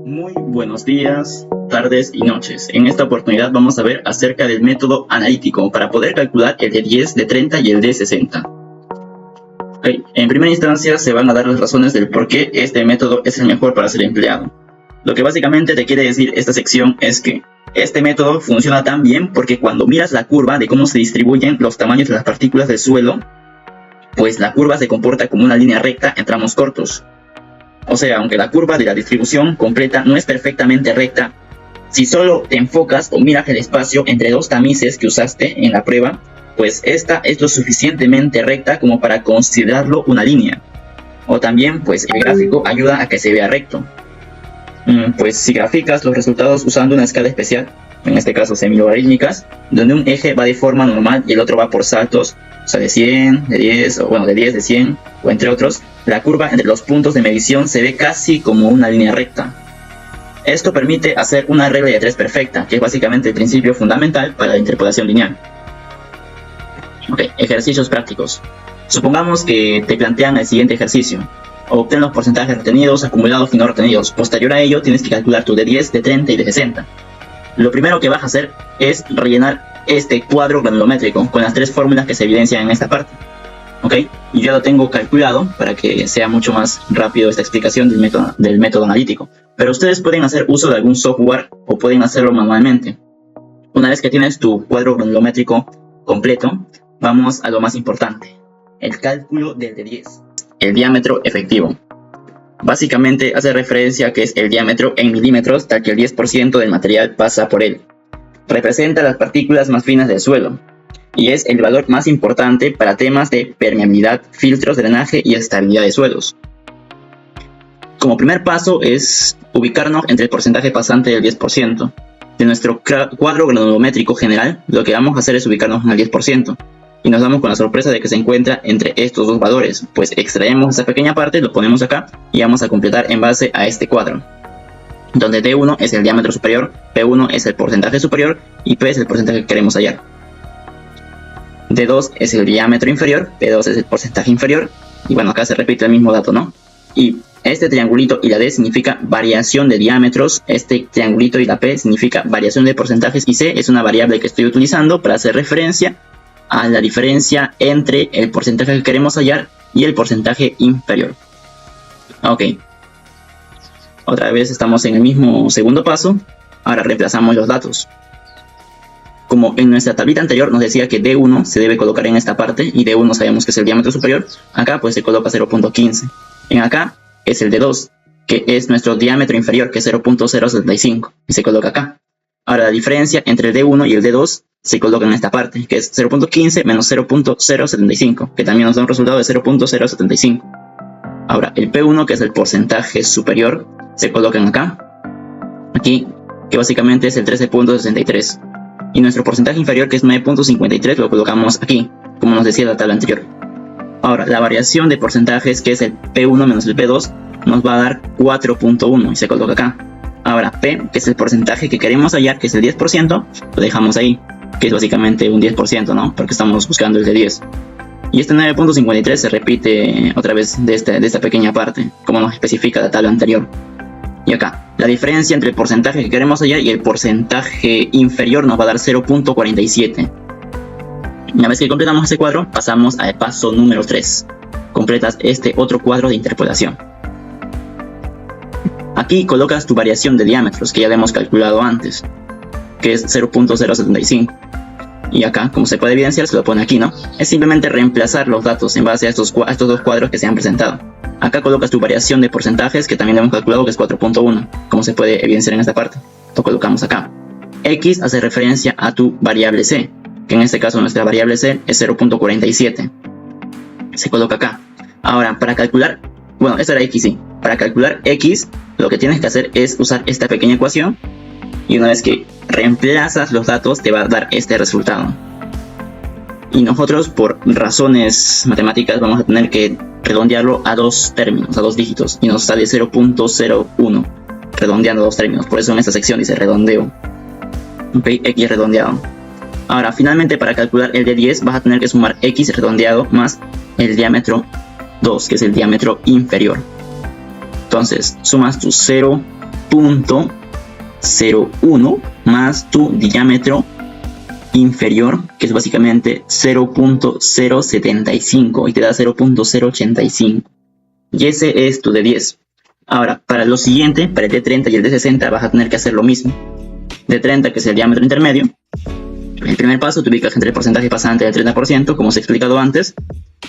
Muy buenos días, tardes y noches. En esta oportunidad vamos a ver acerca del método analítico para poder calcular el de 10, de 30 y el de 60. En primera instancia se van a dar las razones del por qué este método es el mejor para ser empleado. Lo que básicamente te quiere decir esta sección es que este método funciona tan bien porque cuando miras la curva de cómo se distribuyen los tamaños de las partículas del suelo, pues la curva se comporta como una línea recta en tramos cortos. O sea, aunque la curva de la distribución completa no es perfectamente recta, si solo te enfocas o miras el espacio entre dos tamices que usaste en la prueba, pues esta es lo suficientemente recta como para considerarlo una línea. O también, pues el gráfico ayuda a que se vea recto. Pues si graficas los resultados usando una escala especial, en este caso semilogarítmicas, donde un eje va de forma normal y el otro va por saltos, o sea, de 100, de 10, o bueno, de 10, de 100, o entre otros, la curva entre los puntos de medición se ve casi como una línea recta. Esto permite hacer una regla de 3 perfecta, que es básicamente el principio fundamental para la interpolación lineal. Ejercicios prácticos. Supongamos que te plantean el siguiente ejercicio. Obtén los porcentajes retenidos, acumulados y no retenidos. Posterior a ello, tienes que calcular tu de 10, de 30 y de 60. Lo primero que vas a hacer es rellenar este cuadro granulométrico con las 3 fórmulas que se evidencian en esta parte. Y yo lo tengo calculado para que sea mucho más rápido esta explicación del método analítico. Pero ustedes pueden hacer uso de algún software o pueden hacerlo manualmente. Una vez que tienes tu cuadro granulométrico completo, vamos a lo más importante: el cálculo del de 10. El diámetro efectivo. Básicamente hace referencia a que es el diámetro en milímetros, tal que el 10% del material pasa por él. Representa las partículas más finas del suelo y es el valor más importante para temas de permeabilidad, filtros, drenaje y estabilidad de suelos. Como primer paso es ubicarnos entre el porcentaje pasante del 10%. De nuestro cuadro granulométrico general, lo que vamos a hacer es ubicarnos en el 10%. Y nos damos con la sorpresa de que se encuentra entre estos dos valores, pues extraemos esa pequeña parte, lo ponemos acá y vamos a completar en base a este cuadro, donde D1 es el diámetro superior, P1 es el porcentaje superior y P es el porcentaje que queremos hallar. D2 es el diámetro inferior, P2 es el porcentaje inferior, y bueno, acá se repite el mismo dato, ¿no? Y este triangulito y la D significa variación de diámetros, este triangulito y la P significa variación de porcentajes, y C es una variable que estoy utilizando para hacer referencia a la diferencia entre el porcentaje que queremos hallar y el porcentaje inferior. Otra vez estamos en el mismo segundo paso. Ahora reemplazamos los datos. Como en nuestra tablita anterior nos decía que D1 se debe colocar en esta parte y D1 sabemos que es el diámetro superior, acá pues se coloca 0.15. En acá es el D2, que es nuestro diámetro inferior, que es 0.075, y se coloca acá. Ahora la diferencia entre el D1 y el D2 se coloca en esta parte, que es 0.15 menos 0.075, que también nos da un resultado de 0.075. Ahora el P1, que es el porcentaje superior, se coloca en acá, aquí, que básicamente es el 13.63. Y nuestro porcentaje inferior, que es 9.53, lo colocamos aquí, como nos decía la tabla anterior. Ahora, la variación de porcentajes, que es el P1 menos el P2, nos va a dar 4.1 y se coloca acá. Ahora, P, que es el porcentaje que queremos hallar, que es el 10%, lo dejamos ahí, que es básicamente un 10%, ¿no? Porque estamos buscando el de 10. Y este 9.53 se repite otra vez de esta pequeña parte, como nos especifica la tabla anterior. Y acá, la diferencia entre el porcentaje que queremos hallar y el porcentaje inferior nos va a dar 0.47. Una vez que completamos este cuadro, pasamos al paso número 3. Completas este otro cuadro de interpolación. Aquí colocas tu variación de diámetros, que ya hemos calculado antes, que es 0.075. Y acá, como se puede evidenciar, se lo pone aquí, ¿no? Es simplemente reemplazar los datos en base a estos dos cuadros que se han presentado. Acá colocas tu variación de porcentajes, que también hemos calculado, que es 4.1, como se puede evidenciar en esta parte. Lo colocamos acá. X hace referencia a tu variable C, que en este caso nuestra variable C es 0.47. Se coloca acá. Ahora, para calcular, bueno, esta era X, sí. Para calcular X, lo que tienes que hacer es usar esta pequeña ecuación, y una vez que reemplazas los datos te va a dar este resultado. Y nosotros, por razones matemáticas, vamos a tener que redondearlo a 2 términos, a 2 dígitos, y nos sale 0.01, redondeando 2 términos. Por eso en esta sección dice redondeo. X redondeado. Ahora, finalmente, para calcular el de 10 vas a tener que sumar X redondeado más el diámetro 2, que es el diámetro inferior. Entonces, sumas tu 0 0.01 más tu diámetro inferior, que es básicamente 0.075 y te da 0.085. Y ese es tu D10. Ahora, para lo siguiente, para el D30 y el D60 vas a tener que hacer lo mismo. D30, que es el diámetro intermedio. El primer paso te ubicas entre el porcentaje pasante del 30%, como os he explicado antes.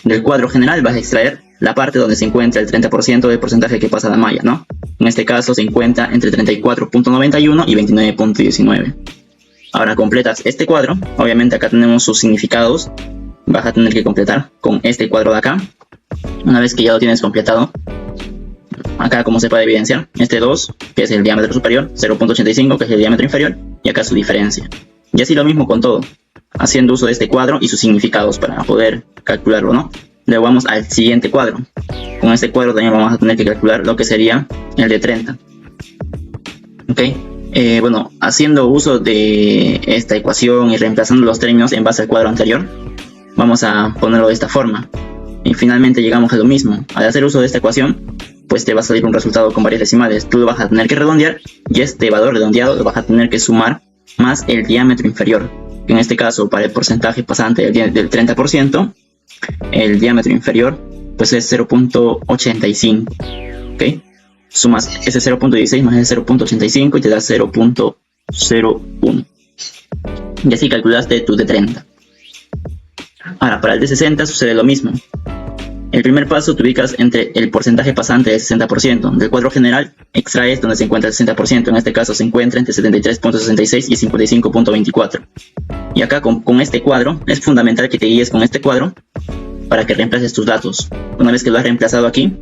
Del cuadro general vas a extraer la parte donde se encuentra el 30% del porcentaje que pasa la malla, ¿no? En este caso se encuentra entre 34.91 y 29.19. Ahora completas este cuadro. Obviamente acá tenemos sus significados. Vas a tener que completar con este cuadro de acá. Una vez que ya lo tienes completado, acá como se puede evidenciar, este 2, que es el diámetro superior, 0.85, que es el diámetro inferior, y acá su diferencia. Y así lo mismo con todo, haciendo uso de este cuadro y sus significados para poder calcularlo, ¿no? Luego vamos al siguiente cuadro. Con este cuadro también vamos a tener que calcular lo que sería el de 30. ¿Ok? Bueno, haciendo uso de esta ecuación y reemplazando los términos en base al cuadro anterior, vamos a ponerlo de esta forma. Y finalmente llegamos a lo mismo. Al hacer uso de esta ecuación, pues te va a salir un resultado con varias decimales. Tú lo vas a tener que redondear y este valor redondeado lo vas a tener que sumar más el diámetro inferior. En este caso, para el porcentaje pasante del 30%, el diámetro inferior pues es 0.85. ¿Ok? Sumas ese 0.16 más ese 0.85 y te da 0.01. Y así calculaste tu D30. Ahora, para el D60 sucede lo mismo. El primer paso te ubicas entre el porcentaje pasante del 60%. Del cuadro general extraes donde se encuentra el 60%. En este caso se encuentra entre 73.66 y 55.24. Y acá con este cuadro, es fundamental que te guíes con este cuadro para que reemplaces tus datos. Una vez que lo has reemplazado aquí,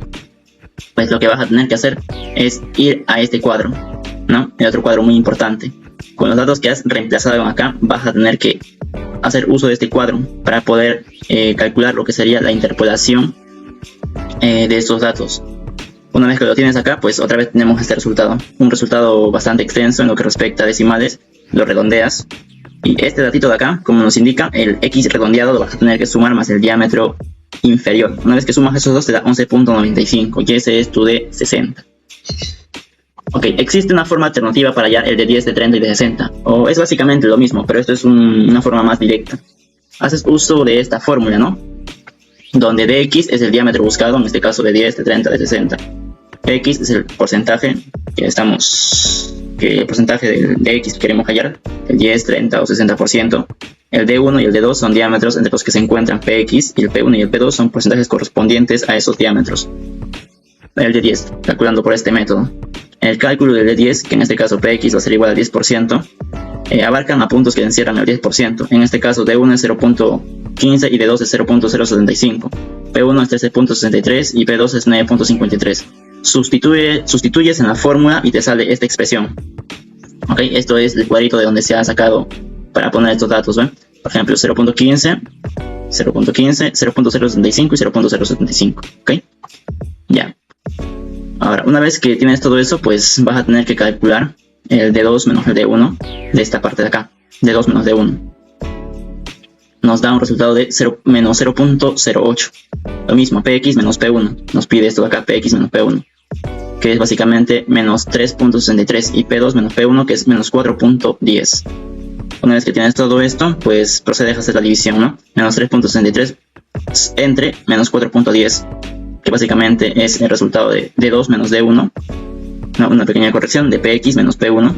pues lo que vas a tener que hacer es ir a este cuadro, ¿no? El otro cuadro muy importante. Con los datos que has reemplazado acá, vas a tener que hacer uso de este cuadro para poder calcular lo que sería la interpolación de estos datos. Una vez que lo tienes acá, pues otra vez tenemos este resultado. Un resultado bastante extenso en lo que respecta a decimales. Lo redondeas. Y este datito de acá, como nos indica, el X redondeado lo vas a tener que sumar más el diámetro inferior. Una vez que sumas esos dos te da 11.95 y ese es tu D60. Ok, existe una forma alternativa para hallar el de 10, de 30 y de 60. O es básicamente lo mismo, pero esto es una forma más directa. Haces uso de esta fórmula, ¿no? Donde dx es el diámetro buscado, en este caso de 10, de 30, de 60. X es el porcentaje el porcentaje de x que queremos hallar, el 10, 30 o 60%. El D1 y el D2 son diámetros entre los que se encuentran Px, y el P1 y el P2 son porcentajes correspondientes a esos diámetros. El D10, calculando por este método. El cálculo del D10, que en este caso Px va a ser igual al 10%, abarcan a puntos que encierran el 10%. En este caso D1 es 0.15 y D2 es 0.075. P1 es 13.63 y P2 es 9.53. Sustituyes en la fórmula y te sale esta expresión. Ok, esto es el cuadrito de donde se ha sacado para poner estos datos, ¿ven? Por ejemplo, 0.15, 0.15, 0.075 y 0.075. Ok, ya. Ahora, una vez que tienes todo eso, pues vas a tener que calcular el D2 menos el D1 de esta parte de acá. D2 menos D1. Nos da un resultado de menos 0.08. Lo mismo, Px menos P1. Nos pide esto de acá, Px menos P1. Que es básicamente menos 3.63. Y P2 menos P1, que es menos 4.10. Una vez que tienes todo esto, pues procedes a hacer la división, ¿no? Menos 3.63 entre menos 4.10. Que básicamente es el resultado de D2 menos D1. No, una pequeña corrección de Px menos P1.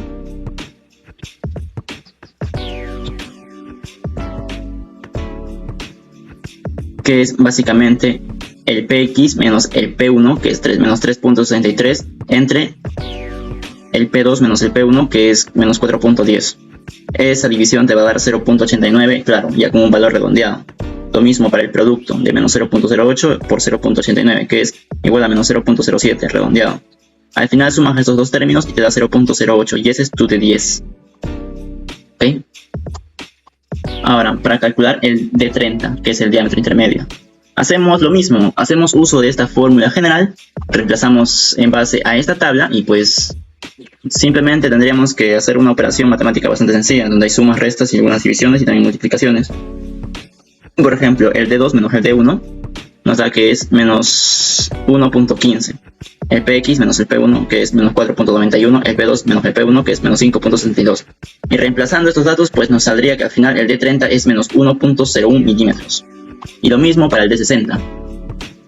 Que es básicamente el Px menos el P1, que es menos 3.63, entre el P2 menos el P1, que es menos 4.10. Esa división te va a dar 0.89, claro, ya con un valor redondeado. Lo mismo para el producto, de menos 0.08 por 0.89, que es igual a menos 0.07 redondeado. Al final sumas estos dos términos y te da 0.08, y ese es tu D10. ¿Ok? Ahora, para calcular el D30, que es el diámetro intermedio, hacemos lo mismo, hacemos uso de esta fórmula general, reemplazamos en base a esta tabla y pues simplemente tendríamos que hacer una operación matemática bastante sencilla, donde hay sumas, restas y algunas divisiones y también multiplicaciones. Por ejemplo, el D2 menos el D1 nos da que es menos 1.15. El Px menos el P1, que es menos 4.91, el P2 menos el P1, que es menos 5.62. Y reemplazando estos datos, pues nos saldría que al final el D30 es menos 1.01 milímetros. Y lo mismo para el D60.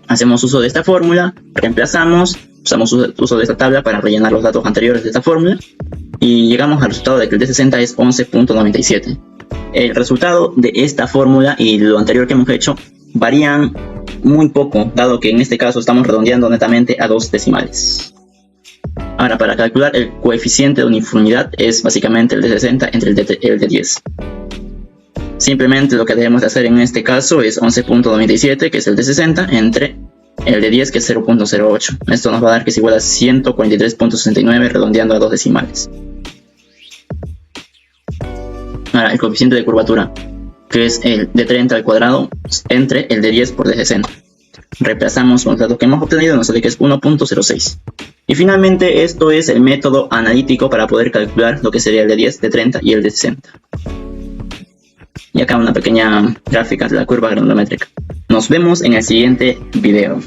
Hacemos uso de esta fórmula, reemplazamos, usamos uso de esta tabla para rellenar los datos anteriores de esta fórmula y llegamos al resultado de que el D60 es 11.97. El resultado de esta fórmula y lo anterior que hemos hecho varían muy poco, dado que en este caso estamos redondeando netamente a 2 decimales. Ahora, para calcular el coeficiente de uniformidad es básicamente el D60 entre el D10. Simplemente lo que debemos de hacer en este caso es 11.97, que es el D60, entre el D10, que es 0.08. Esto nos va a dar que es igual a 143.69, redondeando a 2 decimales. Ahora, el coeficiente de curvatura, que es el D30 al cuadrado entre el D10 por D60. Reemplazamos los datos que hemos obtenido, nos sale que es 1.06. Y finalmente esto es el método analítico para poder calcular lo que sería el D10, D30 y el D60. Y acá una pequeña gráfica de la curva granulométrica. Nos vemos en el siguiente video.